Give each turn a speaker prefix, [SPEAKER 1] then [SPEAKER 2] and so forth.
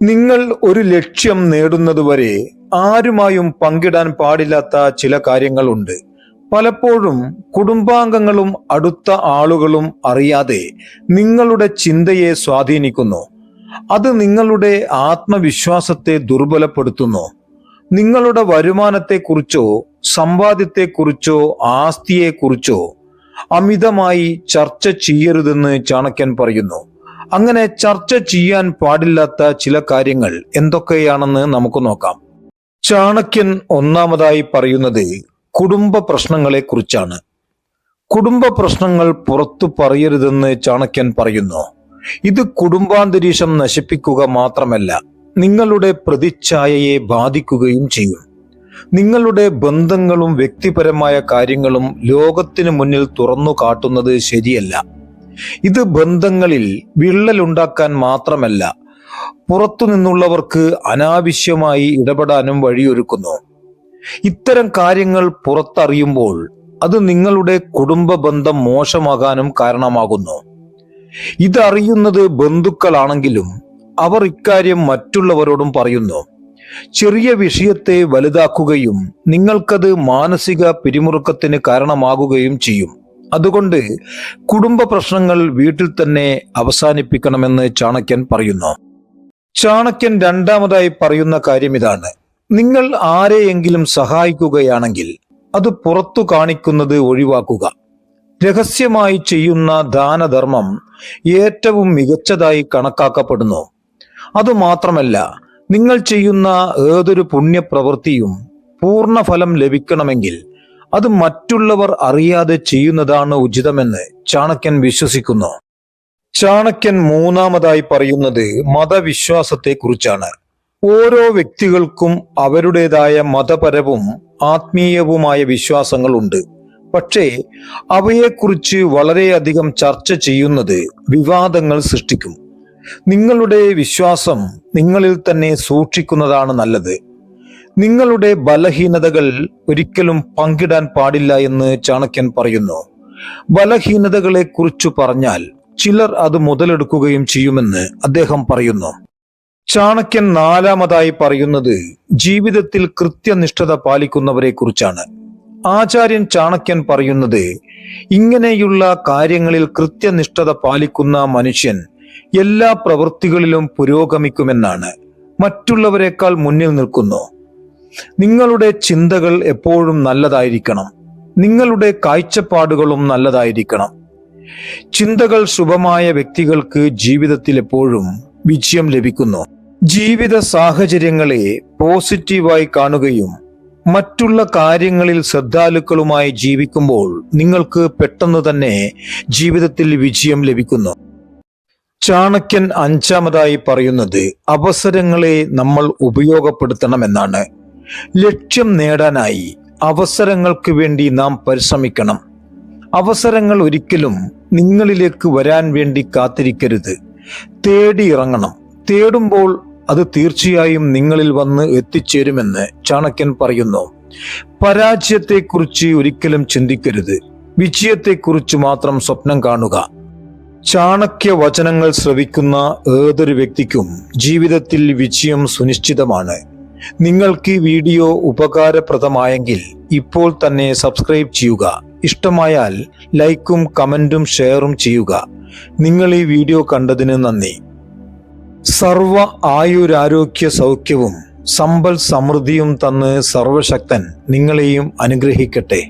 [SPEAKER 1] നിങ്ങൾ ഒരു ലക്ഷ്യം നേടുന്നതുവരെ ആരുമായും പങ്കിടാൻ പാടില്ലാത്ത ചില കാര്യങ്ങളുണ്ട്. പലപ്പോഴും കുടുംബാംഗങ്ങളും അടുത്ത ആളുകളും അറിയാതെ നിങ്ങളുടെ ചിന്തയെ സ്വാധീനിക്കുന്നു. അത് നിങ്ങളുടെ ആത്മവിശ്വാസത്തെ ദുർബലപ്പെടുത്തുന്നു. നിങ്ങളുടെ വരുമാനത്തെക്കുറിച്ചോ സമ്പാദ്യത്തെക്കുറിച്ചോ ആസ്തിയെക്കുറിച്ചോ അമിതമായി ചർച്ച ചെയ്യരുതെന്ന് ചാണക്യൻ പറയുന്നു. അങ്ങനെ ചർച്ച ചെയ്യാൻ പാടില്ലാത്ത ചില കാര്യങ്ങൾ എന്തൊക്കെയാണെന്ന് നമുക്ക് നോക്കാം. ചാണക്യൻ ഒന്നാമതായി പറയുന്നത് കുടുംബ പ്രശ്നങ്ങളെ കുറിച്ചാണ്. കുടുംബ പ്രശ്നങ്ങൾ പുറത്തു പറയരുതെന്ന് ചാണക്യൻ പറയുന്നു. ഇത് കുടുംബാന്തരീക്ഷം നശിപ്പിക്കുക മാത്രമല്ല, നിങ്ങളുടെ പ്രതിച്ഛായയെ ബാധിക്കുകയും ചെയ്യും. നിങ്ങളുടെ ബന്ധങ്ങളും വ്യക്തിപരമായ കാര്യങ്ങളും ലോകത്തിനു മുന്നിൽ തുറന്നു കാട്ടുന്നത് ശരിയല്ല. ഇത് ബന്ധങ്ങളിൽ വിള്ളലുണ്ടാക്കാൻ മാത്രമല്ല, പുറത്തു നിന്നുള്ളവർക്ക് അനാവശ്യമായി ഇടപെടാനും വഴിയൊരുക്കുന്നു. ഇത്തരം കാര്യങ്ങൾ പുറത്തറിയുമ്പോൾ അത് നിങ്ങളുടെ കുടുംബ ബന്ധം മോശമാകാനും കാരണമാകുന്നു. ഇതറിയുന്നത് ബന്ധുക്കളാണെങ്കിലും അവർ ഇക്കാര്യം മറ്റുള്ളവരോടും പറയുന്നു. ചെറിയ വിഷയത്തെ വലുതാക്കുകയും നിങ്ങൾക്കത് മാനസിക പിരിമുറുക്കത്തിന് കാരണമാകുകയും ചെയ്യും. അതുകൊണ്ട് കുടുംബ പ്രശ്നങ്ങൾ വീട്ടിൽ തന്നെ അവസാനിപ്പിക്കണമെന്ന് ചാണക്യൻ പറയുന്നു. ചാണക്യൻ രണ്ടാമതായി പറയുന്ന കാര്യം ഇതാണ്: നിങ്ങൾ ആരെയെങ്കിലും സഹായിക്കുകയാണെങ്കിൽ അത് പുറത്തു കാണിക്കുന്നത് ഒഴിവാക്കുക. രഹസ്യമായി ചെയ്യുന്ന ദാനധർമ്മം ഏറ്റവും മികച്ചതായി കണക്കാക്കപ്പെടുന്നു. അതുമാത്രമല്ല, നിങ്ങൾ ചെയ്യുന്ന ഏതൊരു പുണ്യപ്രവൃത്തിയും പൂർണ്ണ ഫലം ലഭിക്കണമെങ്കിൽ അത് മറ്റുള്ളവർ അറിയാതെ ചെയ്യുന്നതാണ് ഉചിതമെന്ന് ചാണക്യൻ വിശ്വസിക്കുന്നു. ചാണക്യൻ മൂന്നാമതായി പറയുന്നത് മതവിശ്വാസത്തെക്കുറിച്ചാണ്. ഓരോ വ്യക്തികൾക്കും അവരുടേതായ മതപരവും ആത്മീയവുമായ വിശ്വാസങ്ങളുണ്ട്. പക്ഷേ അവയെക്കുറിച്ച് വളരെയധികം ചർച്ച ചെയ്യുന്നത് വിവാദങ്ങൾ സൃഷ്ടിക്കും. നിങ്ങളുടെ വിശ്വാസം നിങ്ങളിൽ തന്നെ സൂക്ഷിക്കുന്നതാണ് നല്ലത്. നിങ്ങളുടെ ബലഹീനതകൾ ഒരിക്കലും പങ്കിടാൻ പാടില്ല എന്ന് ചാണക്യൻ പറയുന്നു. ബലഹീനതകളെ കുറിച്ചു പറഞ്ഞാൽ ചിലർ അത് മുതലെടുക്കുകയും ചെയ്യുമെന്ന് അദ്ദേഹം പറയുന്നു. ചാണക്യൻ നാലാമതായി പറയുന്നത് ജീവിതത്തിൽ കൃത്യനിഷ്ഠത പാലിക്കുന്നവരെ കുറിച്ചാണ്. ആചാര്യൻ ചാണക്യൻ പറയുന്നത് ഇങ്ങനെയുള്ള കാര്യങ്ങളിൽ കൃത്യനിഷ്ഠത പാലിക്കുന്ന മനുഷ്യൻ എല്ലാ പ്രവൃത്തികളിലും പുരോഗമിക്കുമെന്നാണ്. മറ്റുള്ളവരെക്കാൾ മുന്നിൽ നിൽക്കുന്നു. നിങ്ങളുടെ ചിന്തകൾ എപ്പോഴും നല്ലതായിരിക്കണം. നിങ്ങളുടെ കാഴ്ചപ്പാടുകളും നല്ലതായിരിക്കണം. ചിന്തകൾ ശുഭമായ വ്യക്തികൾക്ക് ജീവിതത്തിൽ എപ്പോഴും വിജയം ലഭിക്കുന്നു. ജീവിത സാഹചര്യങ്ങളെ പോസിറ്റീവായി കാണുകയും മറ്റുള്ള കാര്യങ്ങളിൽ ശ്രദ്ധാലുക്കളുമായി ജീവിക്കുമ്പോൾ നിങ്ങൾക്ക് പെട്ടെന്ന് തന്നെ ജീവിതത്തിൽ വിജയം ലഭിക്കുന്നു. ചാണക്യൻ അഞ്ചാമതായി പറയുന്നത് അവസരങ്ങളെ നമ്മൾ ഉപയോഗപ്പെടുത്തണമെന്നാണ്. ലക്ഷ്യം നേടാനായി അവസരങ്ങൾക്ക് വേണ്ടി നാം പരിശ്രമിക്കണം. അവസരങ്ങൾ ഒരിക്കലും നിങ്ങളിലേക്ക് വരാൻ വേണ്ടി കാത്തിരിക്കരുത്. തേടിയിറങ്ങണം. തേടുമ്പോൾ അത് തീർച്ചയായും നിങ്ങളിൽ വന്ന് എത്തിച്ചേരുമെന്ന് ചാണക്യൻ പറയുന്നു. പരാജയത്തെക്കുറിച്ച് ഒരിക്കലും ചിന്തിക്കരുത്. വിജയത്തെക്കുറിച്ച് മാത്രം സ്വപ്നം കാണുക. ചാണക്യ വചനങ്ങൾ ശ്രവിക്കുന്ന ഏതൊരു വ്യക്തിക്കും ജീവിതത്തിൽ വിജയം സുനിശ്ചിതമാണ്. നിങ്ങൾക്ക് ഈ വീഡിയോ ഉപകാരപ്രദമായെങ്കിൽ ഇപ്പോൾ തന്നെ സബ്സ്ക്രൈബ് ചെയ്യുക. ഇഷ്ടമായാൽ ലൈക്കും കമന്റും ഷെയറും ചെയ്യുക. നിങ്ങൾ ഈ വീഡിയോ കണ്ടതിന് നന്ദി. സർവ ആയുരാരോഗ്യ സൗഖ്യവും സമ്പൽ സമൃദ്ധിയും തന്ന് സർവശക്തൻ നിങ്ങളെയും അനുഗ്രഹിക്കട്ടെ.